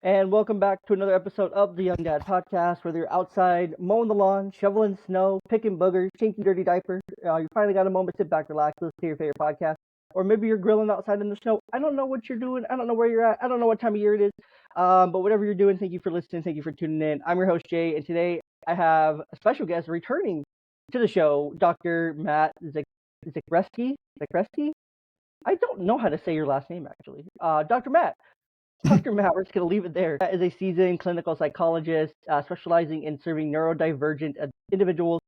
And welcome back to another episode of the Young Dad Podcast. Whether you're outside mowing the lawn, shoveling snow, picking boogers, changing dirty diapers, you finally got a moment to sit back, relax, listen to your favorite podcast. Or maybe you're grilling outside in the snow. I don't know what you're doing. I don't know where you're at. I don't know what time of year it is. But whatever you're doing, thank you for listening. Thank you for tuning in. I'm your host, Jay. And today I have a special guest returning to the show, Dr. Matt Zakreski. Zakreski? I don't know how to say your last name, actually. Dr. Matt. Dr. Matt, we're just going to leave it there. Matt is a seasoned clinical psychologist specializing in serving neurodivergent individuals,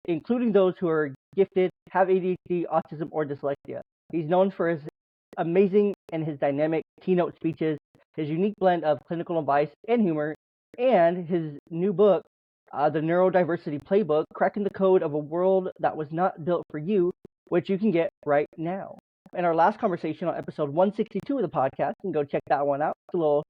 including those who are gifted, have ADHD, autism, or dyslexia. He's known for his amazing and his dynamic keynote speeches, his unique blend of clinical advice and humor, and his new book, The Neurodiversity Playbook, Cracking the Code of a World That Was Not Built for You, which you can get right now. In our last conversation on episode 162 of the podcast, and go check that one out. It's a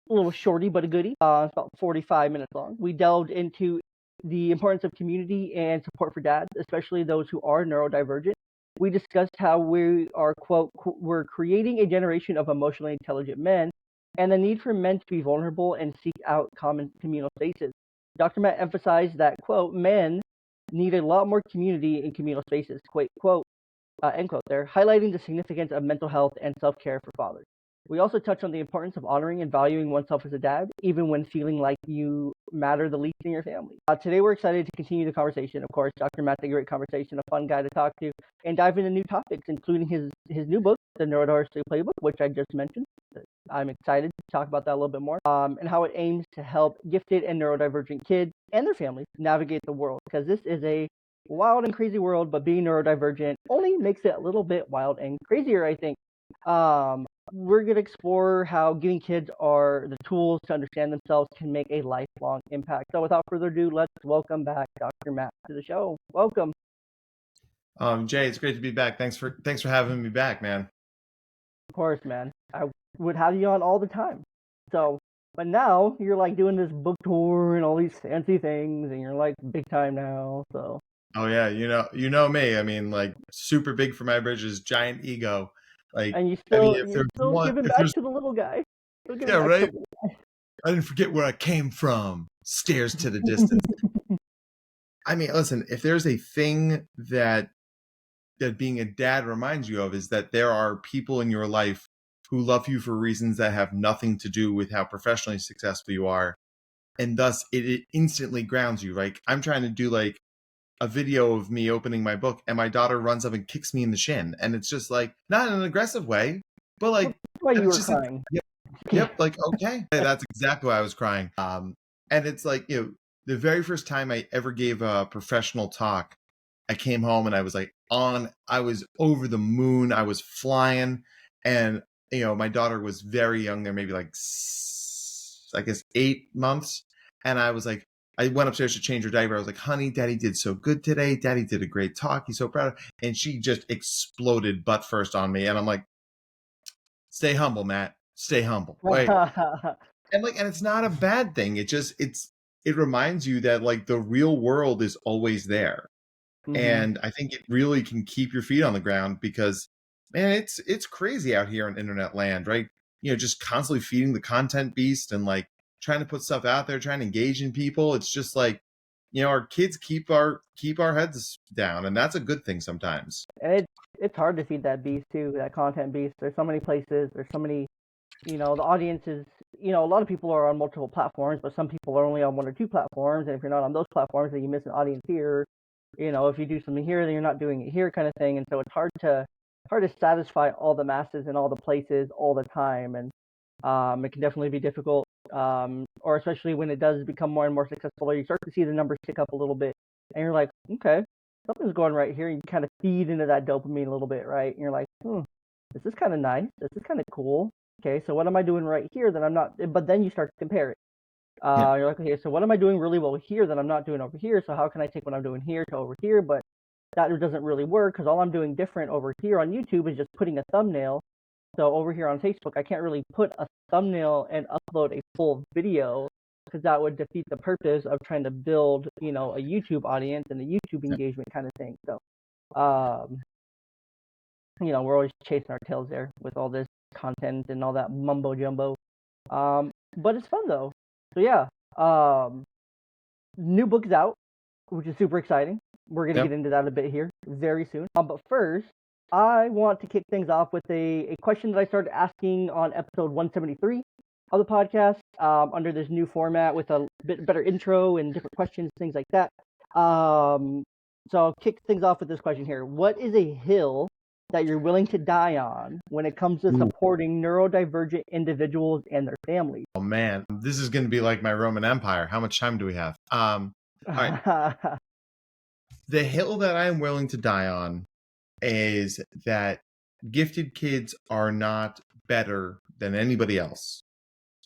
little shorty, but a goodie. It's about 45 minutes long. We delved into the importance of community and support for dads, especially those who are neurodivergent. We discussed how we are, quote, we're creating a generation of emotionally intelligent men, and the need for men to be vulnerable and seek out common communal spaces. Dr. Matt emphasized that, quote, men need a lot more community in communal spaces, quote, end quote there, highlighting the significance of mental health and self-care for fathers. We also touch on the importance of honoring and valuing oneself as a dad, even when feeling like you matter the least in your family. Today, we're excited to continue the conversation. Of course, Dr. Matt's a great conversation, a fun guy to talk to, and dive into new topics, including his new book, The Neurodiversity Playbook, which I just mentioned. I'm excited to talk about that a little bit more, and how it aims to help gifted and neurodivergent kids and their families navigate the world, because this is a wild and crazy world, but being neurodivergent only makes it a little bit wild and crazier, I think. We're going to explore how giving kids are the tools to understand themselves can make a lifelong impact. So without further ado, let's welcome back Dr. Matt to the show. Welcome. Jay, it's great to be back. Thanks for having me back, man. Of course, man. I would have you on all the time. So, but now you're like doing this book tour and all these fancy things, and you're like big time now. So. Oh yeah, you know me. I mean, like super big for my britches, giant ego. Like, and you're still giving back to the little guy. Yeah, right. I didn't forget where I came from. Stares to the distance. I mean, listen, if there's a thing that being a dad reminds you of, is that there are people in your life who love you for reasons that have nothing to do with how professionally successful you are, and thus it instantly grounds you. Like, I'm trying to do like a video of me opening my book, and my daughter runs up and kicks me in the shin, and it's just like, not in an aggressive way, but like, why you were crying. Like, yep, like, okay, that's exactly why I was crying. And it's like, the very first time I ever gave a professional talk, I came home and I was like I was over the moon. I was flying, and my daughter was very young. There maybe like, I guess 8 months, and I was like, I went upstairs to change her diaper. I was like, honey, daddy did so good today. Daddy did a great talk. He's so proud. And she just exploded butt first on me. And I'm like, stay humble, Matt. Stay humble. Right? and it's not a bad thing. It reminds you that like the real world is always there. Mm-hmm. And I think it really can keep your feet on the ground, because, man, it's crazy out here in internet land, right? Just constantly feeding the content beast and like trying to put stuff out there, trying to engage in people. It's just like, our kids keep our heads down, and that's a good thing sometimes. And it's hard to feed that beast too, that content beast. There's so many places, there's so many, the audience is, a lot of people are on multiple platforms, but some people are only on one or two platforms. And if you're not on those platforms, then you miss an audience here. If you do something here, then you're not doing it here, kind of thing. And so it's hard to satisfy all the masses in all the places all the time. And it can definitely be difficult. Or especially when it does become more and more successful, or you start to see the numbers tick up a little bit, and you're like, okay, something's going right here. You kind of feed into that dopamine a little bit, right? And you're like, this is kind of nice. This is kind of cool. Okay, so what am I doing right here that I'm not? But then you start to compare it. You're like, okay, so what am I doing really well here that I'm not doing over here? So how can I take what I'm doing here to over here? But that doesn't really work, because all I'm doing different over here on YouTube is just putting a thumbnail. So over here on Facebook, I can't really put a thumbnail and upload a full video, because that would defeat the purpose of trying to build, a YouTube audience and a YouTube engagement kind of thing. So, we're always chasing our tails there with all this content and all that mumbo jumbo. but it's fun though. So yeah, new book is out, which is super exciting. We're gonna Yep. get into that a bit here very soon. But first, I want to kick things off with a question that I started asking on episode 173 of the podcast, under this new format with a bit better intro and different questions, things like that. So I'll kick things off with this question here. What is a hill that you're willing to die on when it comes to supporting neurodivergent individuals and their families? Oh man, this is going to be like my Roman Empire. How much time do we have? All right. The hill that I'm willing to die on is that gifted kids are not better than anybody else.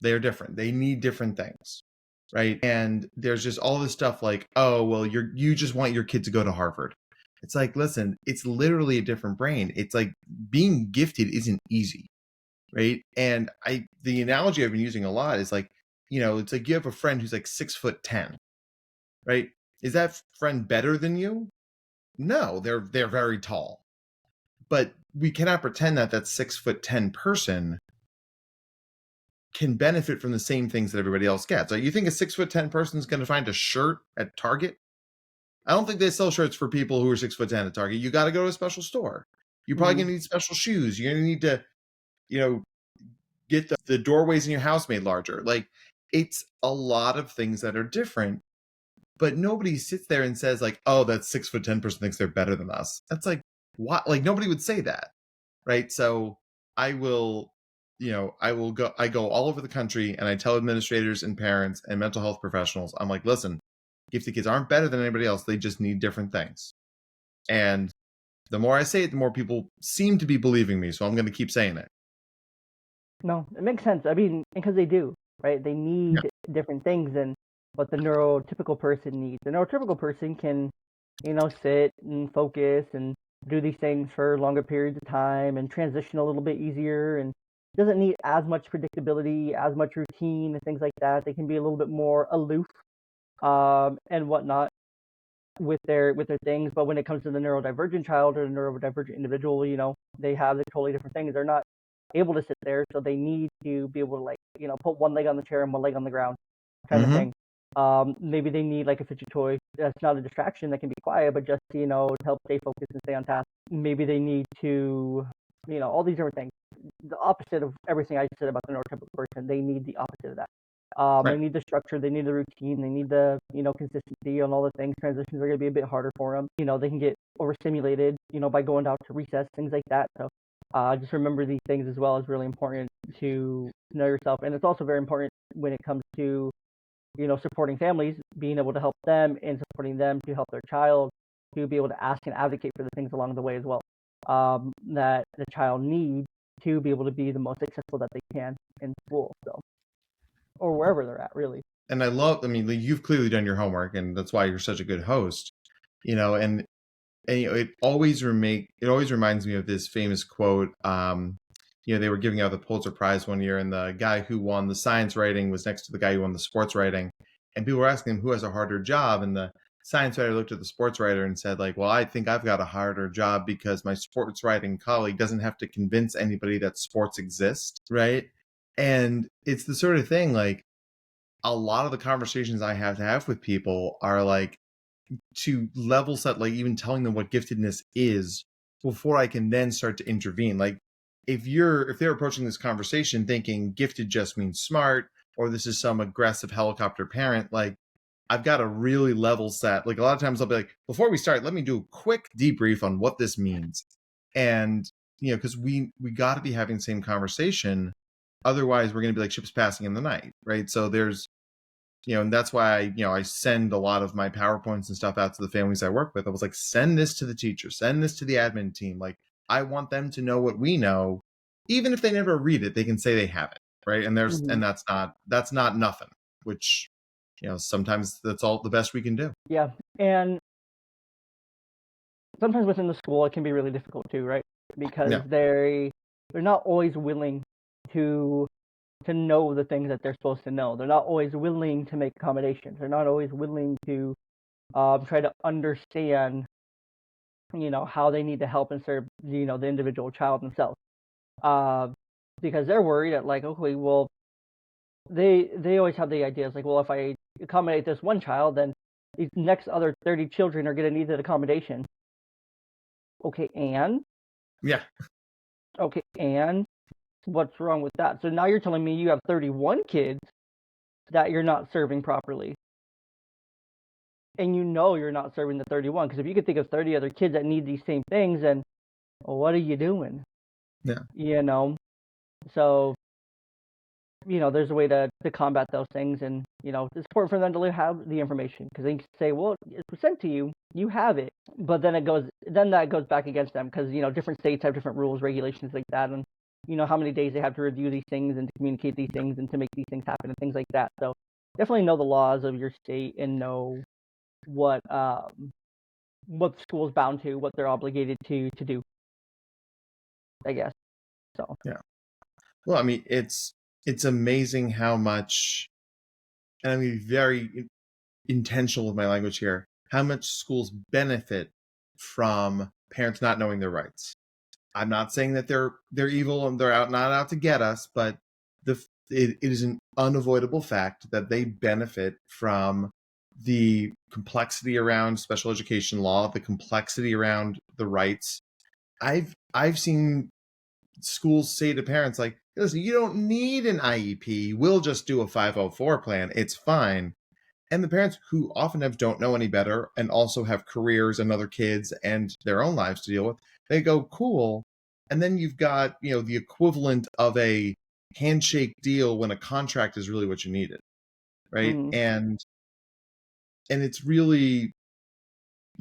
They're different. They need different things, right? And there's just all this stuff like, oh, well, you just want your kid to go to Harvard. It's like, listen, it's literally a different brain. It's like being gifted isn't easy, right? And the analogy I've been using a lot is like, it's like you have a friend who's like 6'10", right? Is that friend better than you? No, they're very tall. But we cannot pretend that 6'10" person can benefit from the same things that everybody else gets. Like, you think a 6'10" person is going to find a shirt at Target? I don't think they sell shirts for people who are 6'10" at Target. You got to go to a special store. You're probably going to need special shoes. You're going to need to, get the doorways in your house made larger. Like, it's a lot of things that are different, but nobody sits there and says like, oh, that 6'10" person thinks they're better than us. That's like, what? Like, nobody would say that, right? So I go all over the country and I tell administrators and parents and mental health professionals, I'm like, listen, gifted kids aren't better than anybody else. They just need different things. And the more I say it, the more people seem to be believing me. So I'm going to keep saying it. No, it makes sense. I mean, because they do, right? They need different things than what the neurotypical person needs. The neurotypical person can, sit and focus and do these things for longer periods of time and transition a little bit easier and doesn't need as much predictability, as much routine and things like that. They can be a little bit more aloof, and whatnot with their things. But when it comes to the neurodivergent child or the neurodivergent individual, they have the totally different things. They're not able to sit there, so they need to be able to put one leg on the chair and one leg on the ground, kind of thing. Maybe they need like a fidget toy that's not a distraction, that can be quiet, but just to help stay focused and stay on task. Maybe they need to, all these different things. The opposite of everything I said about the neurotypical person, they need the opposite of that. They need the structure, they need the routine, they need the consistency on all the things. Transitions are going to be a bit harder for them. They can get overstimulated, by going out to recess, things like that. So just remember these things as well. Is really important to know yourself, and it's also very important when it comes to supporting families, being able to help them and supporting them to help their child, to be able to ask and advocate for the things along the way as well, that the child needs to be able to be the most successful that they can in school, so, or wherever they're at, really. And you've clearly done your homework, and that's why you're such a good host, and it always reminds me of this famous quote. They were giving out the Pulitzer Prize one year, and the guy who won the science writing was next to the guy who won the sports writing, and people were asking him who has a harder job, and the science writer looked at the sports writer and said, like, well, I think I've got a harder job because my sports writing colleague doesn't have to convince anybody that sports exist, right? And it's the sort of thing, like, a lot of the conversations I have to have with people are like, to level set, like even telling them what giftedness is before I can then start to intervene. Like, if they're approaching this conversation thinking gifted just means smart, or this is some aggressive helicopter parent, like, I've got to really level set. Like, a lot of times I'll be like, before we start, let me do a quick debrief on what this means. And, because we got to be having the same conversation. Otherwise, we're going to be like ships passing in the night, right? So there's, and that's why I send a lot of my PowerPoints and stuff out to the families I work with. I was like, send this to the teacher, send this to the admin team. Like, I want them to know what we know. Even if they never read it, they can say they have it, right? And and that's not nothing, which, sometimes that's all the best we can do. Yeah, and sometimes within the school it can be really difficult too, right? Because they're not always willing to know the things that they're supposed to know. They're not always willing to make accommodations. They're not always willing to try to understand, how they need to help and serve, the individual child themselves. Because they're worried that, like, okay, well, they always have the ideas like, well, if I accommodate this one child, then these next other 30 children are going to need that accommodation. Okay, and Yeah. okay, and what's wrong with that? So now you're telling me you have 31 kids that you're not serving properly. And you know you're not serving the 31, because if you could think of 30 other kids that need these same things, then what are you doing? Yeah. You know? So, there's a way to combat those things, and, it's important for them to have the information, because they can say, well, it's sent to you, you have it, but then that goes back against them, because, different states have different rules, regulations like that, and, how many days they have to review these things and to communicate these things and to make these things happen and things like that. So definitely know the laws of your state and know what the school's bound to, what they're obligated to do, I guess. So Yeah. Well, I mean, it's amazing how much, and I'm going to be very intentional with my language here, how much schools benefit from parents not knowing their rights. I'm not saying that they're evil and they're not out to get us, but it is an unavoidable fact that they benefit from the complexity around special education law, the complexity around the rights. I've seen schools say to parents like, listen, you don't need an IEP. We'll just do a 504 plan. It's fine. And the parents, who oftentimes don't know any better and also have careers and other kids and their own lives to deal with, they go, cool. And then you've got, the equivalent of a handshake deal when a contract is really what you needed. Right. mm-hmm. And it's really,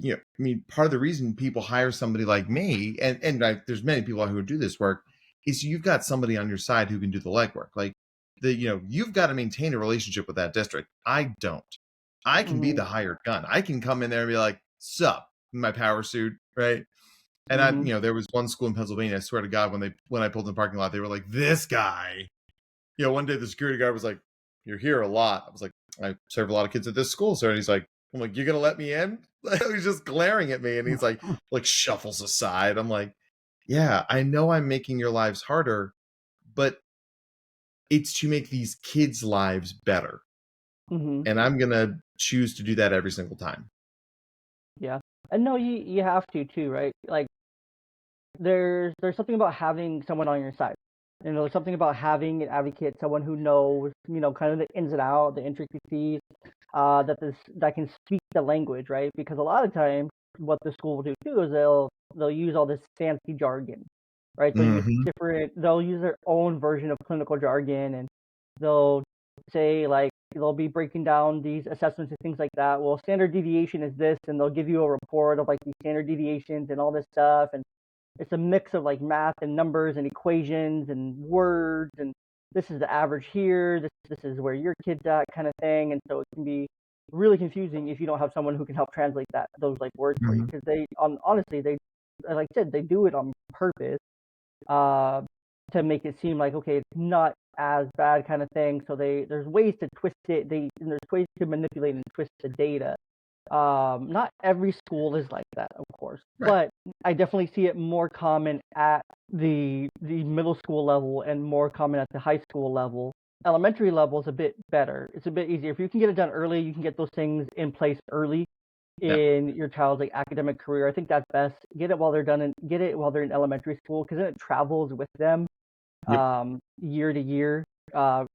I mean, part of the reason people hire somebody like me, and there's many people who do this work, is you've got somebody on your side who can do the legwork. Like you've got to maintain a relationship with that district. I don't. I can be Mm-hmm. the hired gun. I can come in there and be like, sup, in my power suit, right? And Mm-hmm. there was one school in Pennsylvania, I swear to God, when I pulled in the parking lot, they were like, this guy. One day the security guard was like, you're here a lot. I was like, I serve a lot of kids at this school, sir. And he's like, I'm like, you're gonna let me in? He's just glaring at me, and he's like shuffles aside. I'm like, yeah, I know I'm making your lives harder, but it's to make these kids' lives better. Mm-hmm. And I'm gonna choose to do that every single time. Yeah, and no, you have to too, right? Like there's something about having someone on your side. There's something about having an advocate, someone who knows, kind of the ins and outs, the intricacies, that can speak the language, right? Because a lot of times, what the school will do too is they'll use all this fancy jargon, right? They'll use their own version of clinical jargon, and they'll say like they'll be breaking down these assessments and things like that. Well, standard deviation is this, and they'll give you a report of like these standard deviations and all this stuff, and it's a mix of like math and numbers and equations and words, and this is the average here, this is where your kid's at, kind of thing. And so it can be really confusing if you don't have someone who can help translate those like words for you, because honestly, they, like I said, they do it on purpose, to make it seem like, okay, it's not as bad, kind of thing. So there's ways to twist it, there's ways to manipulate and twist the data. Not every school is like that, of course, Right. but I definitely see it more common at the middle school level and more common at the high school level. Elementary level is a bit better. It's a bit easier. If you can get it done early, you can get those things in place early in your child's like academic career. I think that's best. Get it while they're done, and get it while they're in elementary school, because then it travels with them Yep. year to year,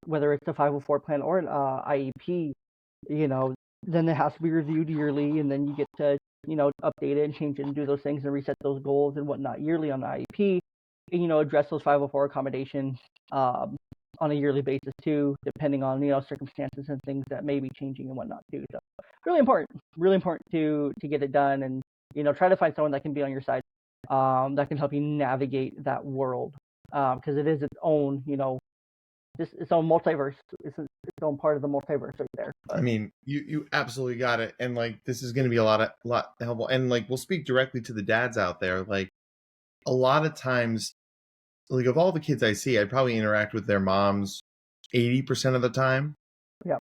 whether it's a 504 plan or an IEP. Then it has to be reviewed yearly, and then you get to update it and change it and do those things and reset those goals and whatnot yearly on the IEP, and address those 504 accommodations on a yearly basis too, depending on circumstances and things that may be changing and whatnot too. So really important to get it done, and try to find someone that can be on your side, that can help you navigate that world, because it is its own its own multiverse. It's its own part of the multiverse right there. I mean, you absolutely got it. And like, this is going to be a lot helpful. And like, we'll speak directly to the dads out there. Like, a lot of times, like, of all the kids I see, I probably interact with their moms 80% of the time. Yeah.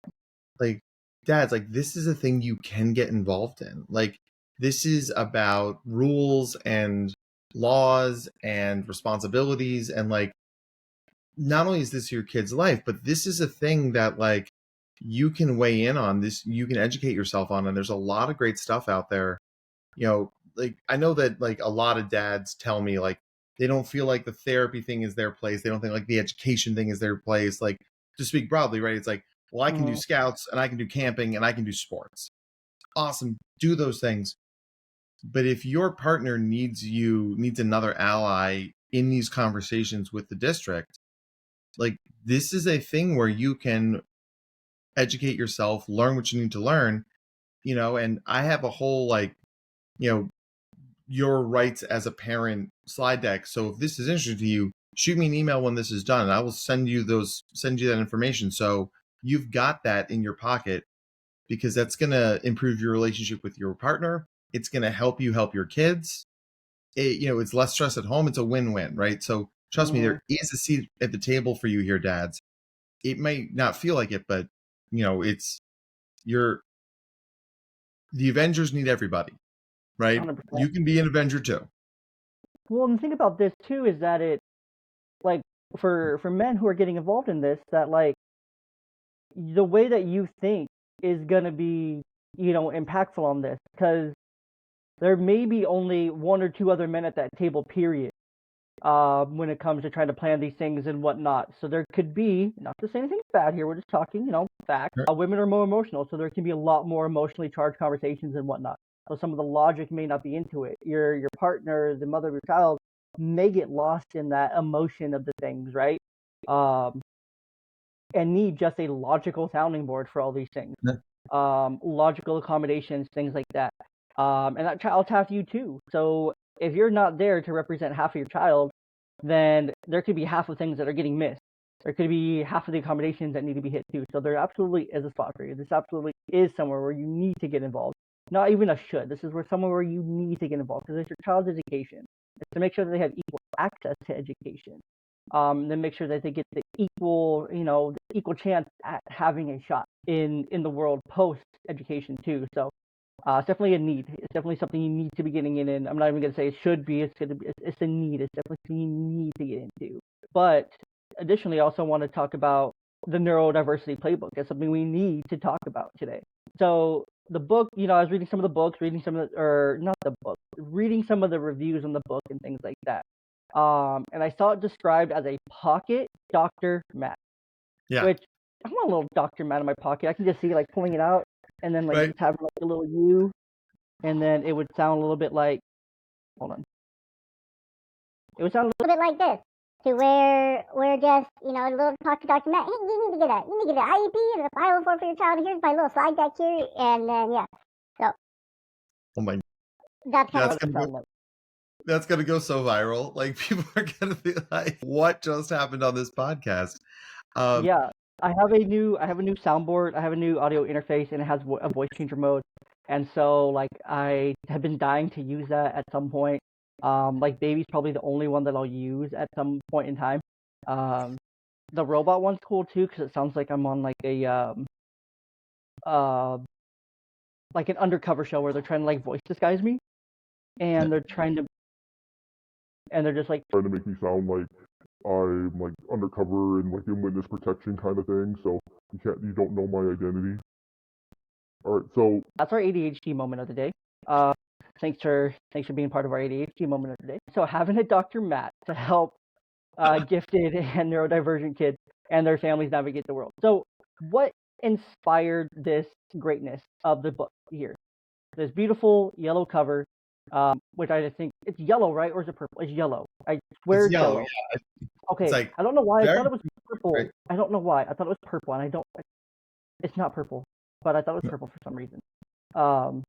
Like, dads, like, this is a thing you can get involved in. Like, this is about rules and laws and responsibilities, and like, not only is this your kid's life, but this is a thing that like you can weigh in on this, you can educate yourself on, and there's a lot of great stuff out there. Like I know that like a lot of dads tell me like they don't feel like the therapy thing is their place. They don't think like the education thing is their place. Like, to speak broadly, right? It's like, well, I can do scouts and I can do camping and I can do sports. Awesome. Do those things. But if your partner needs another ally in these conversations with the district, like this is a thing where you can educate yourself, learn what you need to learn, and I have a whole like, your rights as a parent slide deck. So if this is interesting to you, shoot me an email when this is done and I will send you that information. So you've got that in your pocket, because that's going to improve your relationship with your partner. It's going to help you help your kids. It's less stress at home. It's a win-win, right? So trust me, there is a seat at the table for you here, dads. It might not feel like it, but it's the Avengers need everybody, right? 100%. You can be an Avenger too. Well, and the thing about this too is that it, like, for men who are getting involved in this, that like the way that you think is gonna be, impactful on this, because there may be only one or two other men at that table, period, when it comes to trying to plan these things and whatnot. So there could be, not to say anything bad here, we're just talking, facts. Women are more emotional, so there can be a lot more emotionally charged conversations and whatnot. So some of the logic may not be into it. Your partner, the mother of your child, may get lost in that emotion of the things, right? And need just a logical sounding board for all these things. Logical accommodations, things like that. And that child's half you too. So if you're not there to represent half of your child, then there could be half of things that are getting missed. There could be half of the accommodations that need to be hit too. So there absolutely is a spot for you. This absolutely is somewhere where you need to get involved. Not even a should. This is somewhere where you need to get involved, because it's your child's education. It's to make sure that they have equal access to education. Then make sure that they get the equal chance at having a shot in the world post education too. So it's definitely a need. It's definitely something you need to be getting in. And I'm not even going to say it should be. It's a need. It's definitely something you need to get into. But additionally, I also want to talk about the Neurodiversity Playbook. It's something we need to talk about today. So the book, I was reading some of the books, reading some of the reviews on the book and things like that. And I saw it described as a pocket Dr. Matt. Yeah. Which, I want a little Dr. Matt in my pocket. I can just see like pulling it out and then like just having like a little U, and then it would sound a little bit like, hold on. It would sound a little bit like this. To where we're just, a little pocket Dr. Matt. Hey, you need to get an IEP and a 504 for your child. Here's my little slide deck here, and then yeah. So. Oh my. That's kind of what it sounds like. That's going to go so viral. Like, people are going to be like, what just happened on this podcast? Yeah, I have a new soundboard. I have a new audio interface, and it has a voice changer mode. And so, like, I have been dying to use that at some point. Like, Baby's probably the only one that I'll use at some point in time. The robot one's cool, too, because it sounds like I'm on, like, like an undercover show where they're trying to, like, voice disguise me. And they're just like trying to make me sound like I'm like undercover and like in witness protection kind of thing, so you don't know my identity. All right, so that's our ADHD moment of the day. Thanks for being part of our ADHD moment of the day. So having a Dr. Matt to help gifted and neurodivergent kids and their families navigate the world. So what inspired this greatness of the book here? This beautiful yellow cover. Which I just think it's yellow, right? Or is it purple? It's yellow. I swear it's yellow. Yeah. Okay, like I don't know why. I thought it was purple. Right. I don't know why. I thought it was purple, and it's not purple, but I thought it was purple for some reason. Because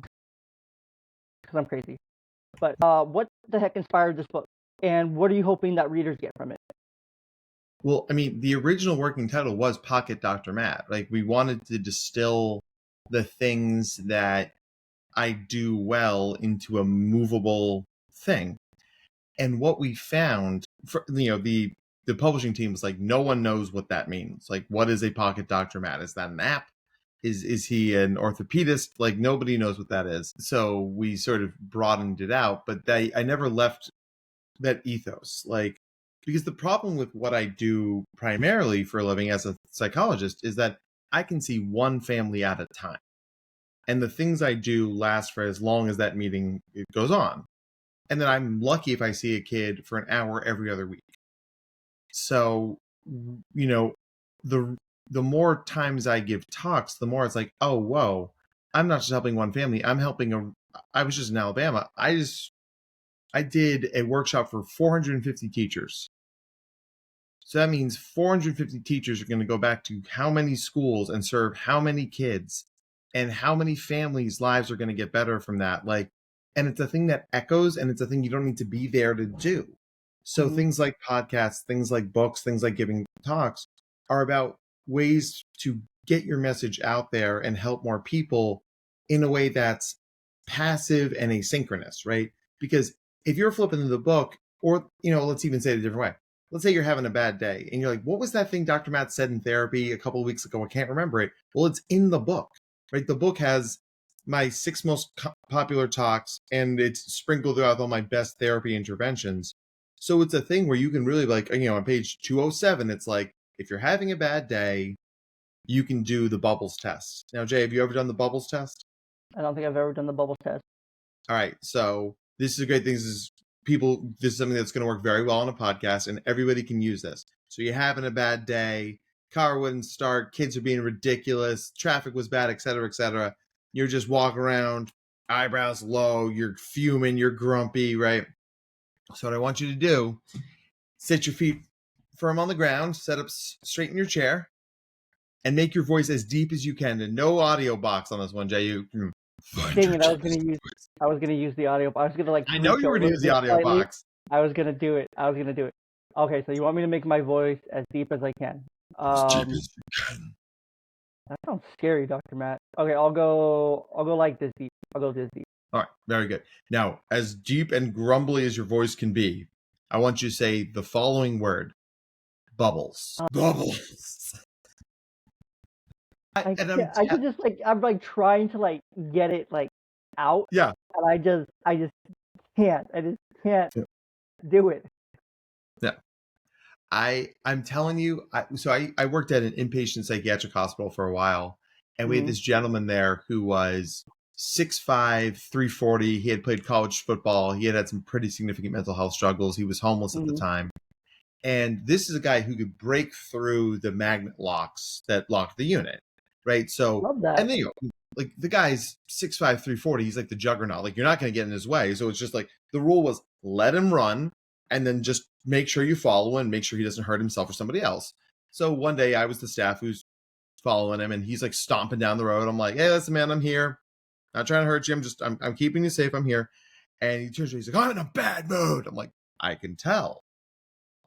I'm crazy. But what the heck inspired this book? And what are you hoping that readers get from it? Well, I mean, the original working title was Pocket Dr. Matt. Like, we wanted to distill the things that I do well into a movable thing. And what we found, the publishing team was like, no one knows what that means. Like, what is a Pocket Dr. Matt? Is that an app? Is he an orthopedist? Like, nobody knows what that is. So we sort of broadened it out, but I never left that ethos. Like, Because the problem with what I do primarily for a living as a psychologist is that I can see one family at a time. And the things I do last for as long as that meeting goes on. And then I'm lucky if I see a kid for an hour every other week. So, the more times I give talks, the more it's like, oh, whoa, I'm not just helping one family. I'm helping I was just in Alabama. I did a workshop for 450 teachers. So that means 450 teachers are going to go back to how many schools and serve how many kids, and how many families' lives are going to get better from that. And it's a thing that echoes, and it's a thing you don't need to be there to do. So things like podcasts, things like books, things like giving talks are about ways to get your message out there and help more people in a way that's passive and asynchronous, right? Because if you're flipping the book, or, let's even say it a different way. Let's say you're having a bad day and you're like, what was that thing Dr. Matt said in therapy a couple of weeks ago? I can't remember it. Well, it's in the book, right? The book has my 6 most popular talks, and it's sprinkled throughout all my best therapy interventions. So it's a thing where you can really, on page 207, it's like, if you're having a bad day, you can do the bubbles test. Now, Jay, have you ever done the bubbles test? I don't think I've ever done the bubble test. All right. So this is a great thing. This is something that's going to work very well on a podcast, and everybody can use this. So you're having a bad day, car wouldn't start, kids are being ridiculous, traffic was bad, et cetera, et cetera. You're just walking around, eyebrows low, you're fuming, you're grumpy, right? So what I want you to do, sit your feet firm on the ground, set up straight in your chair, and make your voice as deep as you can. And no audio box on this one, Jay. Dang it, I was gonna use the audio. I was gonna I know you were gonna use the audio box. I was gonna do it. Okay, so you want me to make my voice as deep as I can? As deep as you can. That sounds scary, Dr. Matt. Okay, I'll go like this deep. I'll go this deep. All right, very good. Now, as deep and grumbly as your voice can be, I want you to say the following word: bubbles. Bubbles. I'm trying to get it out. Yeah. And I just can't. I just can't do it. Yeah. I'm telling you, I worked at an inpatient psychiatric hospital for a while, and we had this gentleman there who was 6'5", 340. He had played college football. He had some pretty significant mental health struggles. He was homeless at the time. And this is a guy who could break through the magnet locks that locked the unit, right? So, love that. And then the guy's 6'5", 340. He's like the juggernaut. You're not going to get in his way. So it's just the rule was let him run, and then just make sure you follow and make sure he doesn't hurt himself or somebody else. So one day I was the staff who's following him, and he's stomping down the road. I'm like, hey, listen, man, I'm here. Not trying to hurt you. I'm keeping you safe. I'm here. And he turns to me, he's like, I'm in a bad mood. I'm like, I can tell.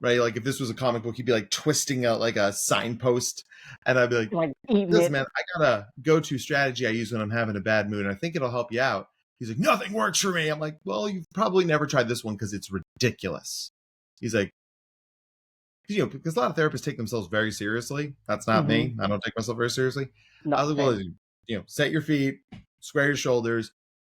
Right? If this was a comic book, he'd be twisting out a signpost. And I'd be like listen, man, I got a go-to strategy I use when I'm having a bad mood, and I think it'll help you out. He's like, nothing works for me. I'm like, well, you've probably never tried this one because it's ridiculous. He's like, because a lot of therapists take themselves very seriously. That's not me. I don't take myself very seriously. I was like, well, set your feet, square your shoulders,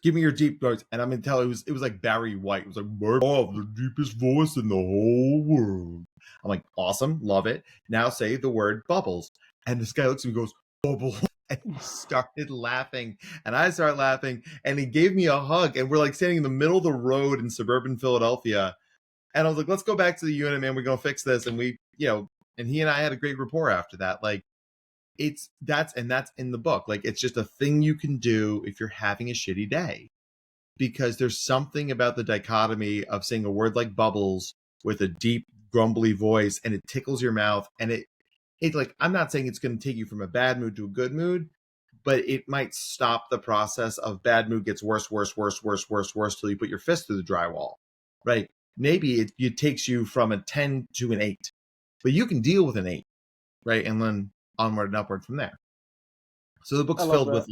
give me your deep voice. And I'm going to tell you, it was like Barry White. It was like, the deepest voice in the whole world. I'm like, awesome, love it. Now say the word bubbles. And this guy looks at me and goes, bubble. And he started laughing, and I started laughing, and he gave me a hug, and we're standing in the middle of the road in suburban Philadelphia. And I was like, let's go back to the unit, man. We're going to fix this. And we, and he and I had a great rapport after that. That's in the book. It's just a thing you can do if you're having a shitty day, because there's something about the dichotomy of saying a word like bubbles with a deep, grumbly voice, and it tickles your mouth. And it's I'm not saying it's going to take you from a bad mood to a good mood, but it might stop the process of bad mood gets worse till you put your fist through the drywall, right? Maybe it takes you from a 10 to an 8, but you can deal with an 8, right? And then onward and upward from there. So the book's filled with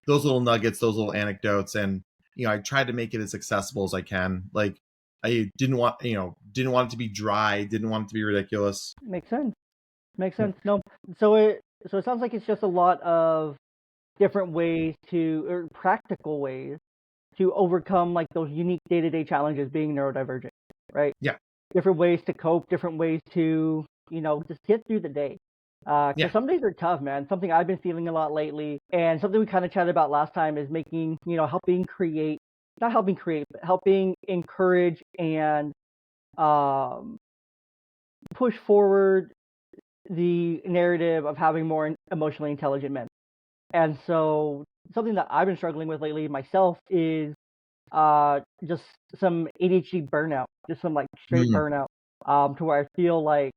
those little nuggets, those little anecdotes, and I tried to make it as accessible as I can. I didn't want it to be dry, didn't want it to be ridiculous. Makes sense. No, so it sounds like it's just a lot of different ways or practical ways to overcome those unique day-to-day challenges being neurodivergent, right? Yeah. different ways to cope, different ways to, just get through the day. Because some days are tough, man. Something I've been feeling a lot lately, and something we kind of chatted about last time is making, not helping create, but helping encourage and push forward the narrative of having more emotionally intelligent men. And so something that I've been struggling with lately myself is just some ADHD burnout, just some like straight burnout, to where I feel like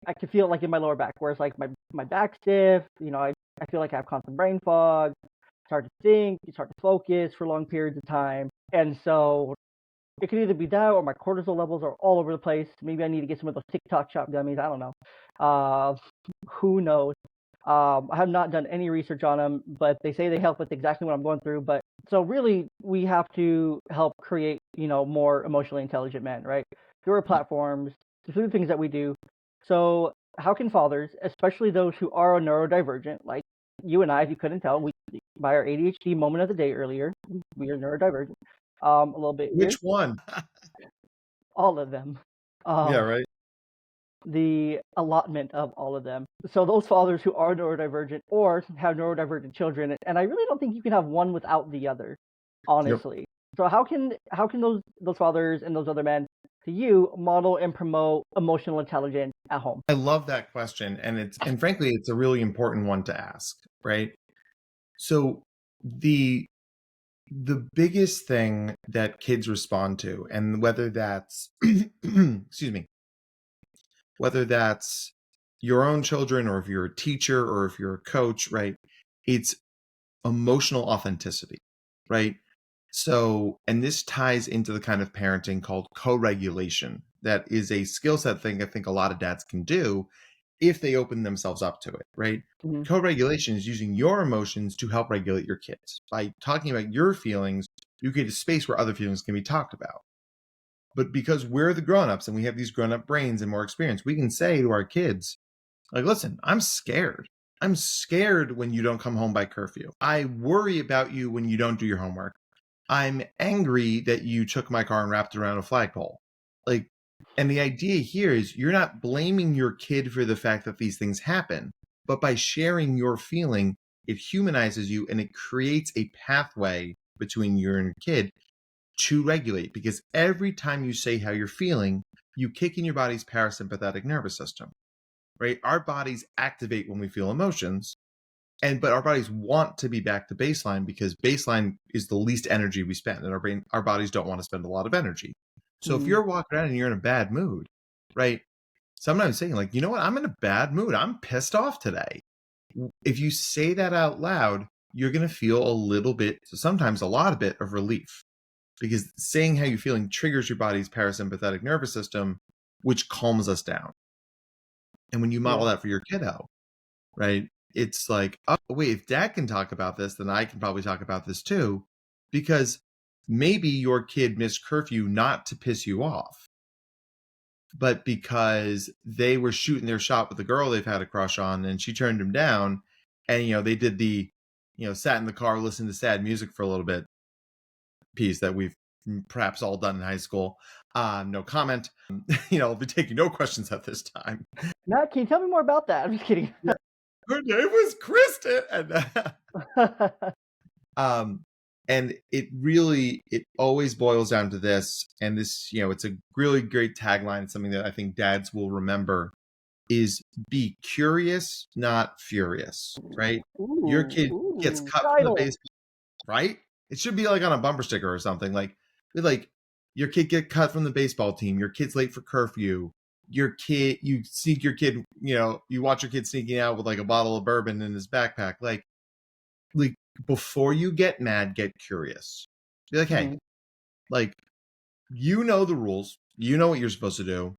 I can feel it like in my lower back, where it's like my back's stiff. I feel like I have constant brain fog. It's hard to think. It's hard to focus for long periods of time. And so it could either be that or my cortisol levels are all over the place. Maybe I need to get some of those TikTok shop gummies. I don't know. Who knows? I have not done any research on them, but they say they help with exactly what I'm going through. But so really, we have to help create, more emotionally intelligent men, right? Through our platforms, through the things that we do. So how can fathers, especially those who are neurodivergent, like you and I, if you couldn't tell, by our ADHD moment of the day earlier, we are neurodivergent. A little bit. Which one? All of them. Yeah, right. The allotment of all of them. So those fathers who are neurodivergent or have neurodivergent children, and I really don't think you can have one without the other, honestly. Yep. So how can those fathers and those other men, to you, model and promote emotional intelligence at home? I love that question, and frankly, it's a really important one to ask, right? So the biggest thing that kids respond to, and whether that's excuse me, whether that's your own children or if you're a teacher or if you're a coach, right? It's emotional authenticity, right? So, and this ties into the kind of parenting called co-regulation. That is a skill set thing I think a lot of dads can do if they open themselves up to it, right? Mm-hmm. Co-regulation is using your emotions to help regulate your kids. By talking about your feelings, you create a space where other feelings can be talked about. But because we're the grown-ups and we have these grown-up brains and more experience, we can say to our kids, like, listen, I'm scared. I'm scared when you don't come home by curfew. I worry about you when you don't do your homework. I'm angry that you took my car and wrapped it around a flagpole. Like, and the idea here is you're not blaming your kid for the fact that these things happen, but by sharing your feeling, it humanizes you and it creates a pathway between you and your kid to regulate. Because every time you say how you're feeling, you kick in your body's parasympathetic nervous system, right? Our bodies activate when we feel emotions. But our bodies want to be back to baseline because baseline is the least energy we spend, and our bodies don't want to spend a lot of energy. So if you're walking around and you're in a bad mood, right? Sometimes saying like, you know what? I'm in a bad mood. I'm pissed off today. If you say that out loud, you're going to feel a little bit, sometimes a lot of bit of relief, because saying how you're feeling triggers your body's parasympathetic nervous system, which calms us down. And when you model that for your kiddo, right? It's like, oh, wait, if dad can talk about this, then I can probably talk about this too. Because maybe your kid missed curfew not to piss you off, but because they were shooting their shot with a girl they've had a crush on and she turned him down. And, they did the, sat in the car, listened to sad music for a little bit piece that we've perhaps all done in high school. No comment. I'll be taking no questions at this time. Matt, can you tell me more about that? I'm just kidding. Yeah. Her name was Kristen. And it always boils down to this. And this, it's a really great tagline. It's something that I think dads will remember is be curious, not furious, right? Your kid gets cut from the baseball, right? It should be like on a bumper sticker or something like your kid get cut from the baseball team. Your kid's late for curfew. You watch your kid sneaking out with like a bottle of bourbon in his backpack. Like before you get mad, get curious. Be like, hey, you know the rules. You know what you're supposed to do.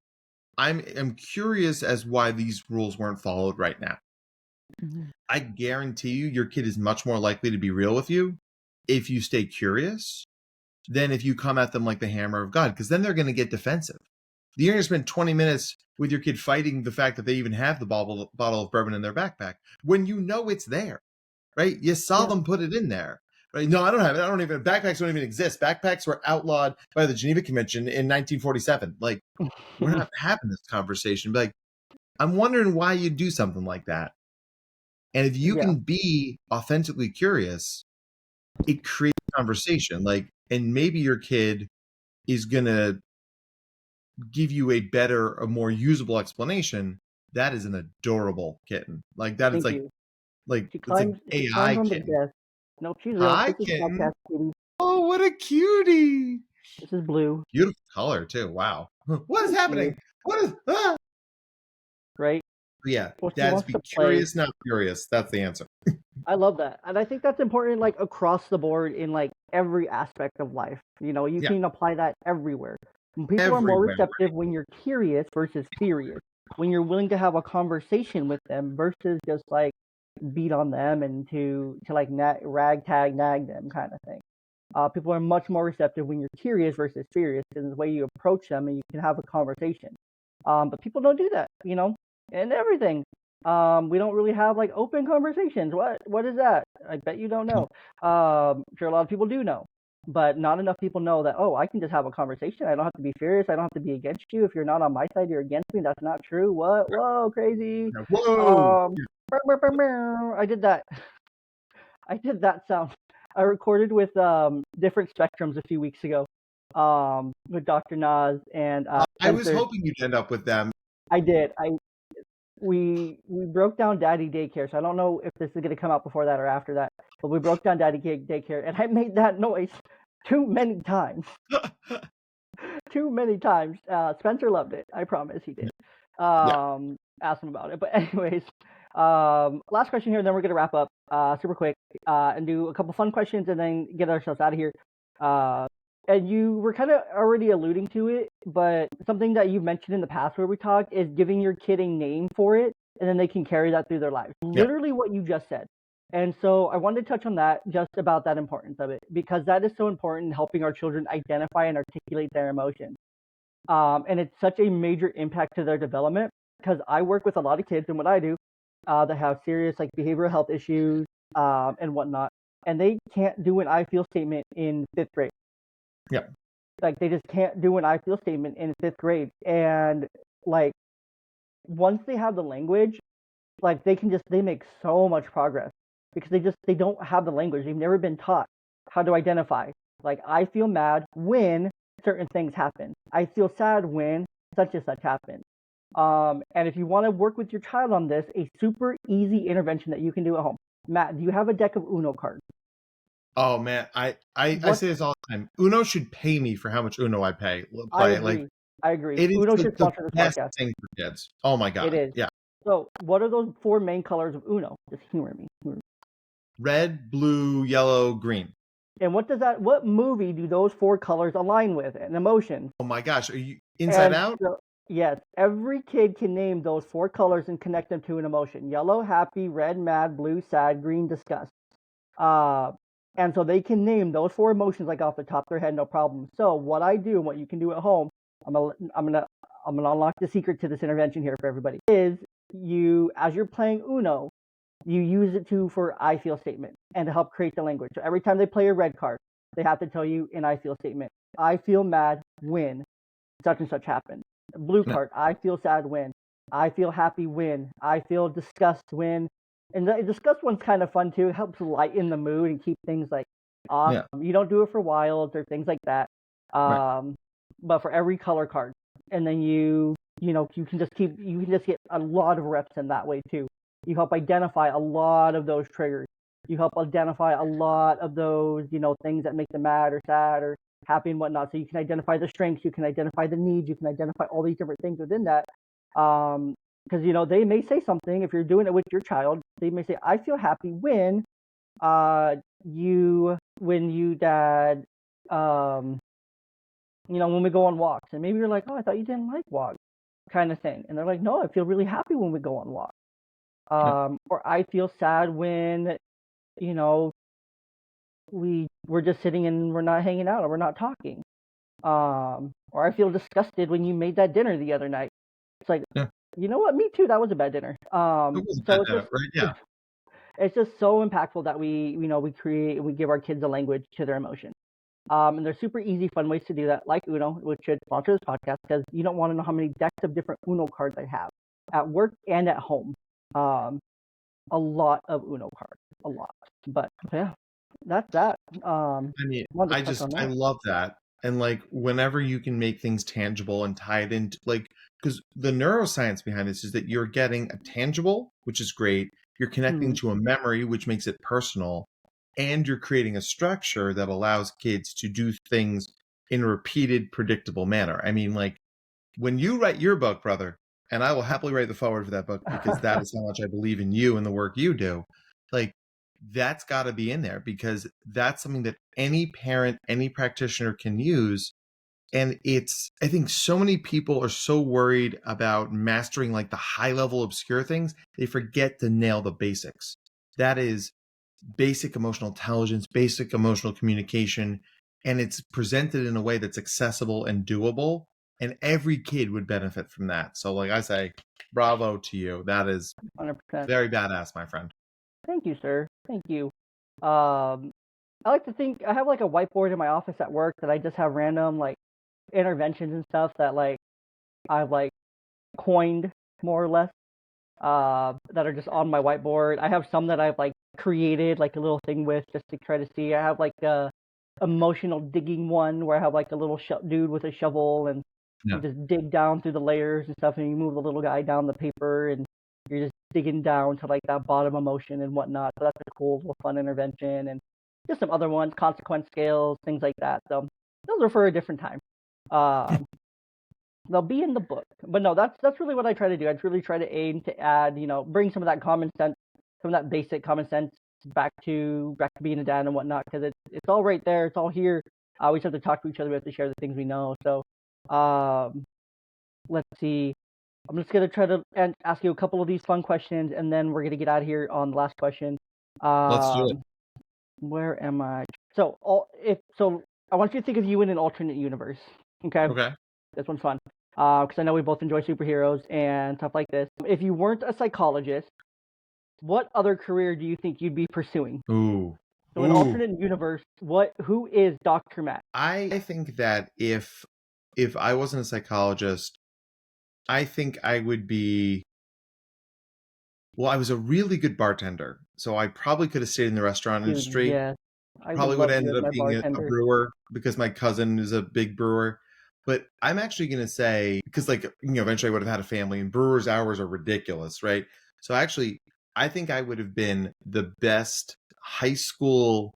I'm curious as why these rules weren't followed right now. Mm-hmm. I guarantee you your kid is much more likely to be real with you if you stay curious than if you come at them like the hammer of God, because then they're going to get defensive. You're going to spend 20 minutes with your kid fighting the fact that they even have the bottle of bourbon in their backpack when you know it's there, right? You saw them put it in there. Right? No, I don't have it. I don't even. Backpacks don't even exist. Backpacks were outlawed by the Geneva Convention in 1947. Like, we're not having this conversation. But like, I'm wondering why you do something like that. And if you Yeah. can be authentically curious, it creates conversation. Like, and maybe your kid is gonna give you a more usable explanation. That is an adorable kitten. Like that is Thank you. like She it's like climbs AI on the kitten. desk. Nope, she's real. Hi, This is kitten. podcast kitty. Oh, what a cutie! This is Blue. Beautiful color too. Wow. What is happening? What is? Ah! Right? Yeah, Well, she dads wants be to play. curious, not curious. That's the answer. I love that. And I think that's important, like, across the board in, like, every aspect of life. You know, you Yeah. can apply that everywhere. People are more Everywhere. receptive when you're curious versus furious. When you're willing to have a conversation with them versus just, like, beat on them and to like, ragtag nag them kind of thing. People are much more receptive when you're curious versus furious in the way you approach them and you can have a conversation. But people don't do that, you know, and everything. We don't really have like open conversations. What is that? I bet you don't know. Sure, a lot of people do know, but not enough people know that. Oh, I can just have a conversation. I don't have to be furious. I don't have to be against you. If you're not on my side, you're against me. That's not true. What? Whoa, crazy. Whoa. I did that. I did that sound. I recorded with different spectrums a few weeks ago. With Dr. Nas and I was Spencer. hoping you'd end up with them. I did. We broke down Daddy Daycare, so I don't know if this is gonna come out before that or after that. But we broke down Daddy Daycare, and I made that noise too many times. Too many times. Spencer loved it. I promise he did. Ask him about it. But anyways, last question here, and then we're gonna wrap up super quick and do a couple fun questions, and then get ourselves out of here. And you were kind of already alluding to it, but something that you've mentioned in the past where we talked is giving your kid a name for it, and then they can carry that through their lives. Literally what you just said. And so I wanted to touch on that, just about that importance of it, because that is so important in helping our children identify and articulate their emotions. And it's such a major impact to their development, because I work with a lot of kids and what I do that have serious like behavioral health issues and whatnot, and they can't do an I feel statement in 5th grade. Yeah. Like they just can't do an I feel statement in 5th grade. And like once they have the language, like they make so much progress because they don't have the language. They've never been taught how to identify. Like I feel mad when certain things happen. I feel sad when such and such happen. And if you want to work with your child on this, a super easy intervention that you can do at home. Matt, do you have a deck of Uno cards? Oh man, I say this all the time. Uno should pay me for how much Uno I play. I agree. It is Uno the should sponsor this best podcast. thing for kids. Oh my god. It is. Yeah. So, what are those 4 main colors of Uno? Just humor me. Red, blue, yellow, green. And what movie do those 4 colors align with? An emotion. Oh my gosh, are you Inside Out? So, yes, every kid can name those 4 colors and connect them to an emotion. Yellow, happy; red, mad; blue, sad; green, disgust. And so they can name those 4 emotions like off the top of their head, no problem. So what I do and what you can do at home, I'm gonna unlock the secret to this intervention here for everybody. Is you, as you're playing Uno, you use it for I feel statement and to help create the language. So every time they play a red card, they have to tell you an I feel statement. I feel mad when such and such happened. Blue card, I feel sad when. I feel happy when. I feel disgust when. And the disgust one's kind of fun too. It helps lighten the mood and keep things like awesome. Yeah. You don't do it for wilds or things like that. But for every color card, and then you can just get a lot of reps in that way too. You help identify a lot of those triggers. You help identify a lot of those things that make them mad or sad or happy and whatnot. So you can identify the strengths, you can identify the needs, you can identify all these different things within that. Because they may say something, if you're doing it with your child, they may say, I feel happy when you dad when we go on walks. And maybe you're like, oh, I thought you didn't like walks, kind of thing. And they're like, no, I feel really happy when we go on walks. Or I feel sad when we're just sitting and we're not hanging out or we're not talking. Or I feel disgusted when you made that dinner the other night. It's like, you know what? Me too. That was a bad dinner. It was a bad dinner, right? Yeah. it's just so impactful that we create and we give our kids a language to their emotions. And there's super easy, fun ways to do that, like Uno, which should sponsor this podcast, because you don't want to know how many decks of different Uno cards I have at work and at home. A lot of Uno cards, a lot. But yeah, that's that. I mean, I love that. And like, whenever you can make things tangible and tie it into, like, because the neuroscience behind this is that you're getting a tangible, which is great. You're connecting to a memory, which makes it personal. And you're creating a structure that allows kids to do things in a repeated, predictable manner. I mean, like, when you write your book, brother, and I will happily write the foreword for that book because that is how much I believe in you and the work you do. Like, that's got to be in there because that's something that any parent, any practitioner can use. And I think so many people are so worried about mastering like the high level obscure things, they forget to nail the basics. That is basic emotional intelligence, basic emotional communication, and it's presented in a way that's accessible and doable. And every kid would benefit from that. So like I say, bravo to you. That is 100%. Very badass, my friend. Thank you, sir. Thank you. I like to think I have like a whiteboard in my office at work that I just have random like interventions and stuff that like I've like coined more or less that are just on my whiteboard. I have some that I've like created like a little thing with just to try to see. I have like a emotional digging one where I have like a little dude with a shovel and you just dig down through the layers and stuff, and you move the little guy down the paper and you're just digging down to like that bottom emotion and whatnot. So that's a cool little fun intervention, and just some other ones, consequence scales, things like that. So those are for a different time. They'll be in the book, but no, that's really what I try to do. I really try to aim to add, bring some of that common sense, some of that basic common sense back to being a dad and whatnot, because it's all right there, it's all here. We just have to talk to each other, we have to share the things we know. So let's see. I'm just gonna try to ask you a couple of these fun questions, and then we're gonna get out of here on the last question. Let's do it. Where am I? So I want you to think of you in an alternate universe. Okay. This one's fun. Because I know we both enjoy superheroes and stuff like this. If you weren't a psychologist, what other career do you think you'd be pursuing? Ooh. So in an alternate universe, who is Dr. Matt? I think that if I wasn't a psychologist, I think I would be, well, I was a really good bartender, so I probably could have stayed in the restaurant industry. Yeah. Probably would have ended up being a brewer because my cousin is a big brewer. But I'm actually going to say, because like, eventually I would have had a family, and brewers' hours are ridiculous, right? So actually, I think I would have been the best high school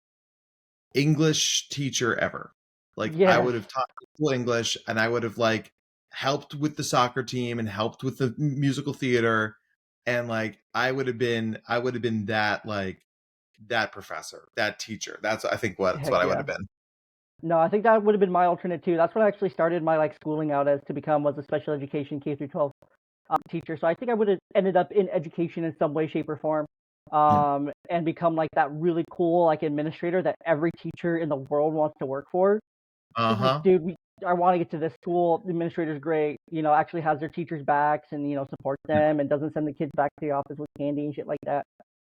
English teacher ever. Like, I would have taught people English, and I would have like helped with the soccer team and helped with the musical theater. And like, I would have been that professor, that teacher. That's, I think, what I would have been. No, I think that would have been my alternate too. That's what I actually started my like schooling out as, to become, was a special education K through 12 teacher. So I think I would have ended up in education in some way, shape, or form, and become like that really cool like administrator that every teacher in the world wants to work for. Like, dude, I want to get to this school. The administrator's great. Actually has their teachers' backs and supports them and doesn't send the kids back to the office with candy and shit like that.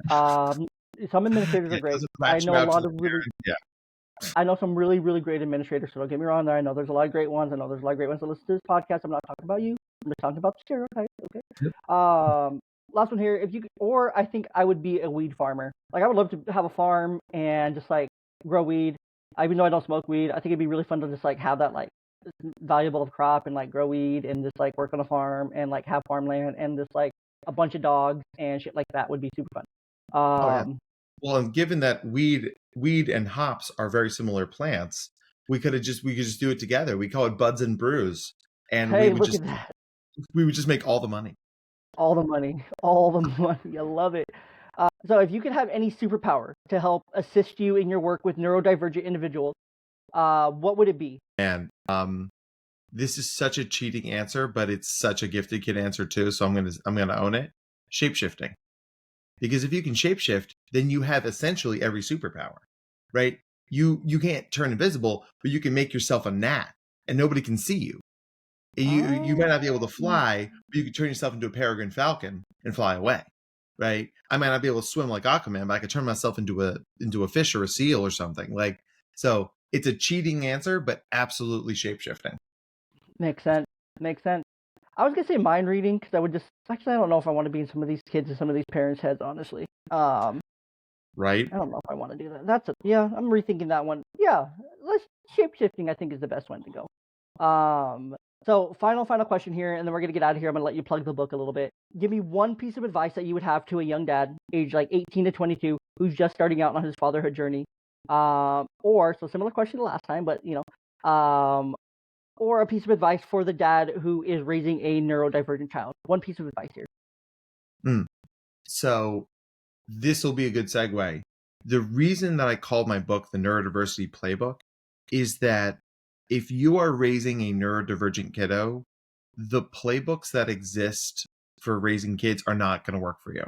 Some administrators are great. I know a lot of I know some really, really great administrators, so don't get me wrong there. I know there's a lot of great ones. So listen to this podcast. I'm not talking about you. I'm just talking about the stereotypes, okay? Yep. Last one here. I think I would be a weed farmer. Like, I would love to have a farm and just, like, grow weed. Even though I don't smoke weed, I think it'd be really fun to just, like, have that, like, valuable crop and, like, grow weed and just, like, work on a farm and, like, have farmland and just, like, a bunch of dogs and shit like that would be super fun. Well, and given that weed and hops are very similar plants, we could just do it together. We call it buds and brews, and we would just make all the money. All the money. I love it. So if you could have any superpower to help assist you in your work with neurodivergent individuals, what would it be? And this is such a cheating answer, but it's such a gifted kid answer too. So I'm gonna own it. Shapeshifting. Because if you can shapeshift, then you have essentially every superpower, right? You can't turn invisible, but you can make yourself a gnat and nobody can see you. You might not be able to fly, but you can turn yourself into a peregrine falcon and fly away, right? I might not be able to swim like Aquaman, but I could turn myself into a fish or a seal or something. Like, so it's a cheating answer, but absolutely shapeshifting. Makes sense. Makes sense. I was gonna say mind reading because I would just actually I don't know if I want to be in some of these kids and some of these parents' heads, honestly. Right? I don't know if I want to do that. Yeah, I'm rethinking that one. Yeah, let's shapeshifting. I think is the best one to go. So final question here, and then we're gonna get out of here. I'm gonna let you plug the book a little bit. Give me one piece of advice that you would have to a young dad, age like 18 to 22, who's just starting out on his fatherhood journey. Or so similar question to last time, but or a piece of advice for the dad who is raising a neurodivergent child. One piece of advice here. So this will be a good segue. The reason that I called my book The Neurodiversity Playbook is that if you are raising a neurodivergent kiddo, the playbooks that exist for raising kids are not going to work for you.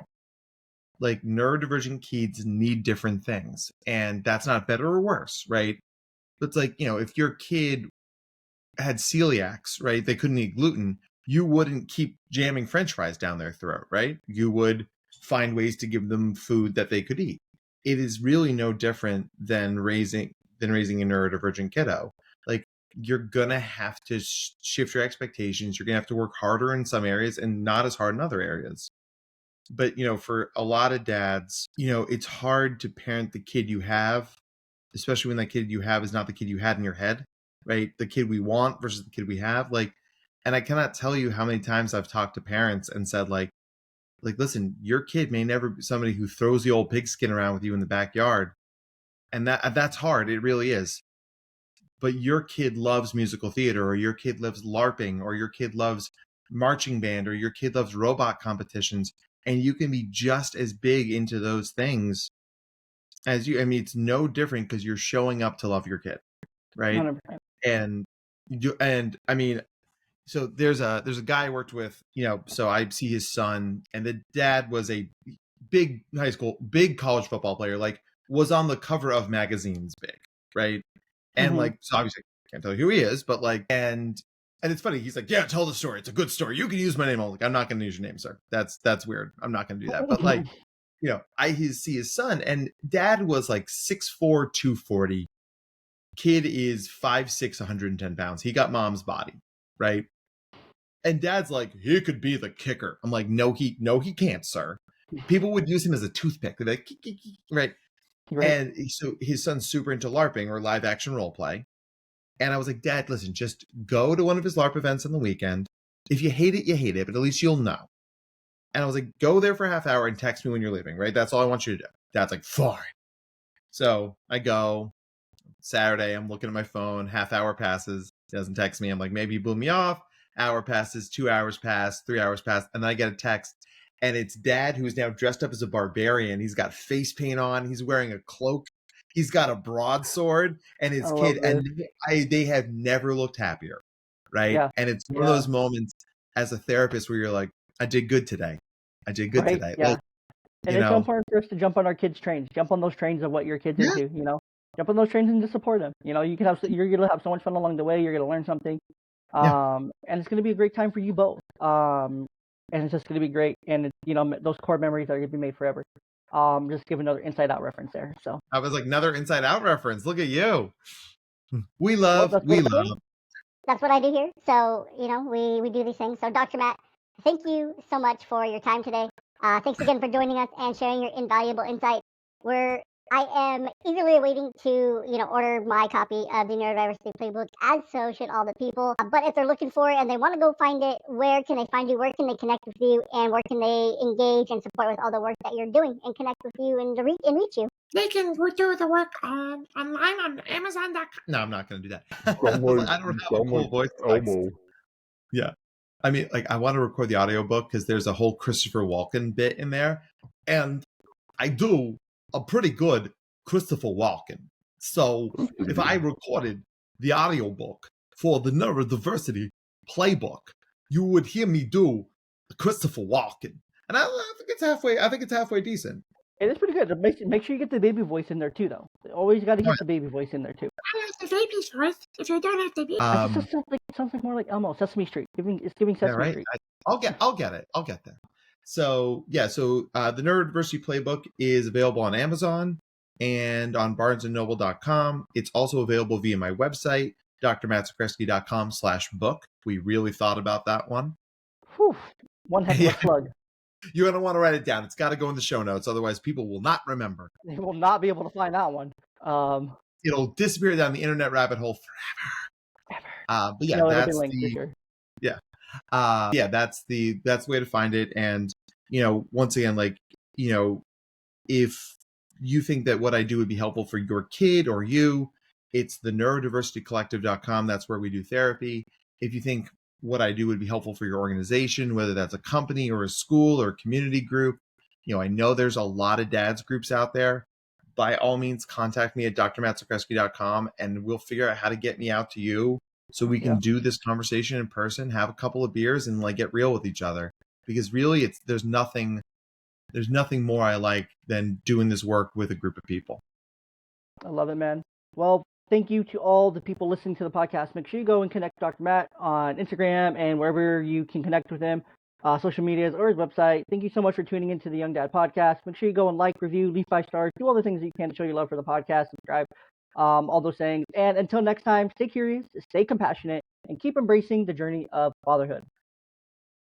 Like, neurodivergent kids need different things, and that's not better or worse, right? But it's like, if your kid had celiacs, right, they couldn't eat gluten, you wouldn't keep jamming French fries down their throat, right? You would find ways to give them food that they could eat. It is really no different than raising a neurodivergent kiddo. Like, you're gonna have to shift your expectations. You're gonna have to work harder in some areas and not as hard in other areas. But for a lot of dads, it's hard to parent the kid you have, especially when that kid you have is not the kid you had in your head, right? The kid we want versus the kid we have. And I cannot tell you how many times I've talked to parents and said, like, listen, your kid may never be somebody who throws the old pigskin around with you in the backyard. And that's hard. It really is. But your kid loves musical theater, or your kid loves LARPing, or your kid loves marching band, or your kid loves robot competitions. And you can be just as big into those things as you. I mean, it's no different because you're showing up to love your kid, right? 100%. And I mean, so there's a guy I worked with, so I see his son, and the dad was a big college football player, like was on the cover of magazines, big, right? And like, so obviously I can't tell you who he is, but like, and it's funny. He's like, yeah, tell the story. It's a good story. You can use my name. I'm like, I'm not going to use your name, sir. That's weird. I'm not going to do that. But like, I see his son, and dad was like 6'4", 240. Kid is 5'6", 110 pounds. He got mom's body, right? And dad's like, he could be the kicker. I'm like, no, he can't, sir. People would use him as a toothpick. They're like, right? And so his son's super into LARPing, or live action role play. And I was like, Dad, listen, just go to one of his LARP events on the weekend. If you hate it, you hate it, but at least you'll know. And I was like, go there for a half hour and text me when you're leaving, right? That's all I want you to do. Dad's like, fine. So I go. Saturday, I'm looking at my phone. Half hour passes. He doesn't text me. I'm like, maybe he blew me off. Hour passes. 2 hours pass. 3 hours pass. And then I get a text. And it's Dad, who's now dressed up as a barbarian. He's got face paint on. He's wearing a cloak. He's got a broadsword. And his kid, and they have never looked happier, right? Yeah. And it's one of those moments as a therapist where you're like, I did good today. I did good today. Yeah. Like, and it's so important for us to jump on our kids' trains. Jump on those trains of what your kid's into, Jump on those trains and just support them. You're gonna have so much fun along the way. You're gonna learn something, and it's gonna be a great time for you both. And it's just gonna be great. And those core memories are gonna be made forever. Just give another Inside Out reference there. So I was like, another Inside Out reference. Look at you. We love. That's what I do here. So we do these things. So Dr. Matt, thank you so much for your time today. Thanks again for joining us and sharing your invaluable insight. I am eagerly awaiting to, order my copy of the Neurodiversity Playbook, as so should all the people. But if they're looking for it and they want to go find it, where can they find you? Where can they connect with you? And where can they engage and support with all the work that you're doing and connect with you and reach you? They can do the work online on Amazon.com. No, I'm not going to do that. I don't have a cool voice. Elmo. Yeah. I mean, like, I want to record the audiobook because there's a whole Christopher Walken bit in there. And I do a pretty good Christopher Walken. So if I recorded the audiobook for the Neurodiversity Playbook, you would hear me do Christopher Walken. And I think it's halfway decent. It is pretty good. Make sure you get the baby voice in there too, though. Always got to get the baby voice in there too. I have the baby's voice. If you don't have the baby, it sounds like more like Elmo, Sesame Street. It's giving Sesame Street. I'll get it. I'll get there. So the Neurodiversity Playbook is available on Amazon and on BarnesandNoble.com. It's also available via my website, drmattzakreski.com/book. We really thought about that one. Whew, one heck of a plug. You're going to want to write it down. It's got to go in the show notes. Otherwise, people will not remember. They will not be able to find that one. It'll disappear down the internet rabbit hole forever. But yeah, no, that's that's the way to find it. And, once again, if you think that what I do would be helpful for your kid or you, it's the neurodiversitycollective.com. That's where we do therapy. If you think what I do would be helpful for your organization, whether that's a company or a school or a community group, I know there's a lot of dads groups out there. By all means, contact me at drmattzakreski.com and we'll figure out how to get me out to you so we can do this conversation in person, have a couple of beers and get real with each other. Because really there's nothing more I like than doing this work with a group of people. I love it, man. Well, thank you to all the people listening to the podcast. Make sure you go and connect Dr. Matt on Instagram and wherever you can connect with him, social medias or his website. Thank you so much for tuning into the Young Dad Podcast. Make sure you go and review, leave 5 stars, do all the things that you can to show your love for the podcast, subscribe, all those things. And until next time, stay curious, stay compassionate, and keep embracing the journey of fatherhood.